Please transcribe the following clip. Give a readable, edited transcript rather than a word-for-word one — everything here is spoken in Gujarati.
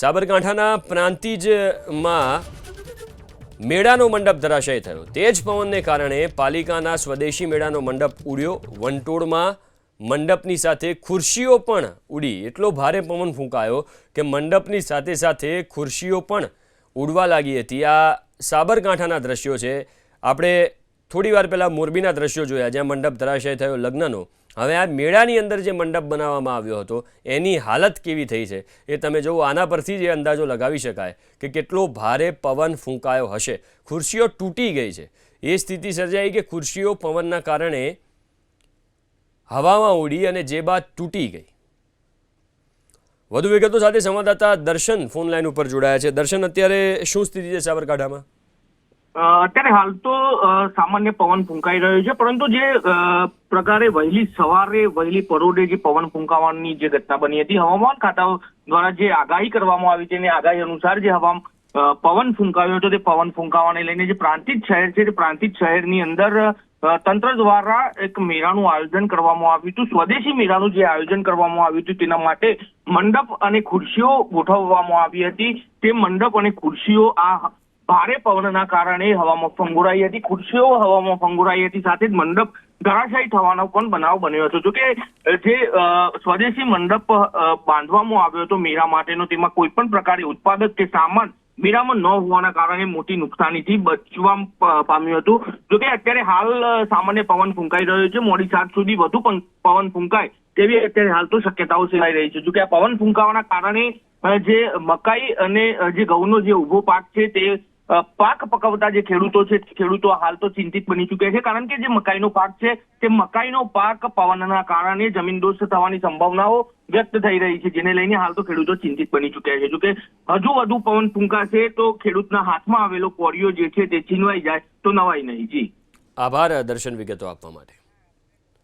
સાબરકાંઠાના પ્રાંતિજમાં મેળાનો મંડપ ધરાશય થયો। તેજ પવનને કારણે પાલિકાના સ્વદેશી મેળાનો મંડપ ઉડ્યો। વંટોળમાં મંડપની સાથે ખુરશીઓ પણ ઉડી। એટલો ભારે પવન ફૂંકાયો કે મંડપની સાથે સાથે ખુરશીઓ પણ ઉડવા લાગી હતી। આ સાબરકાંઠાના દ્રશ્યો છે। આપણે થોડી વાર પહેલાં મોરબીના દ્રશ્યો જોયા જ્યાં મંડપ ધરાશય થયો લગ્નનો। હવે આ મેળાની અંદર જે મંડપ બનાવવામાં આવ્યો હતો એની હાલત કેવી થઈ છે એ તમે જુઓ। આના પરથી જ અંદાજો લગાવી શકાય કે કેટલો ભારે પવન ફૂંકાયો હશે। ખુરશીઓ તૂટી ગઈ છે। એ સ્થિતિ સર્જાઈ કે ખુરશીઓ પવનના કારણે હવામાં ઉડી અને જે બાદ તૂટી ગઈ। વધુ વિગતો સાથે સંવાદદાતા દર્શન ફોન લાઈન ઉપર જોડાયા છે। દર્શન, અત્યારે શું સ્થિતિ છે સાબરકાંઠામાં? અત્યારે હાલ તો સામાન્ય પવન ફૂંકાઈ રહ્યો છે, પરંતુ જે પ્રકારે વહેલી સવારે વહેલી પરોઢે જે પવન ફૂંકાવાની જે ઘટના બની હતી, હવામાન ખાતા દ્વારા જે આગાહી કરવામાં આવી છે એની આગાહી અનુસાર જે પવન ફૂંકાયો હતો તે પવન ફૂંકાવાને લઈને જે પ્રાંતિજ શહેર છે તે પ્રાંતિજ શહેરની અંદર તંત્ર દ્વારા એક મેળાનું આયોજન કરવામાં આવ્યું હતું। સ્વદેશી મેળાનું જે આયોજન કરવામાં આવ્યું હતું તેના માટે મંડપ અને ખુરશીઓ ગોઠવવામાં આવી હતી। તે મંડપ અને ખુરશીઓ આ ભારે પવનના કારણે હવામાં ફંગોળાઈ હતી। ખુરશીઓ હવામાં ફંગોળાઈ હતી, સાથે જ મંડપ ધરાશાયી થવાનો પણ બનાવ બન્યો હતો। જોકે જે સ્વદેશી મંડપ બાંધવામાં આવ્યો હતો મેળા માટેનો, તેમાં કોઈ પણ પ્રકારે ઉત્પાદક કે સામાન મેળામાં ન હોવાના કારણે મોટી નુકસાનીથી બચવા પામ્યું હતું। જોકે અત્યારે હાલ સામાન્ય પવન ફૂંકાઈ રહ્યો છે। મોડી સાંજ સુધી વધુ પણ પવન ફૂંકાય તેવી અત્યારે હાલ તો શક્યતાઓ સેવાઈ રહી છે। જોકે આ પવન ફૂંકાવાના કારણે જે મકાઈ અને જે ઘઉંનો જે ઉભો પાક છે તે પાક પકવતા જે ખેડૂતો છે ખેડૂતો હાલ તો ચિંતિત બની ચૂક્યા છે, કારણ કે જે મકાઈનો પાક છે તે મકાઈનો પાક પવનના કારણે જમીનદોસ્ત થવાની સંભાવનાઓ વ્યક્ત થઈ રહી છે, જેને લઈને હાલ તો ખેડૂતો ચિંતિત બની ચૂક્યા છે। જોકે હજુ વધુ પવન ફૂંકાશે તો ખેડૂતના હાથમાં આવેલો કોળિયો જે છે તે છીનવાઈ જાય તો નવાઈ નહીં। જી, આભાર દર્શન વિગતો આપવા માટે।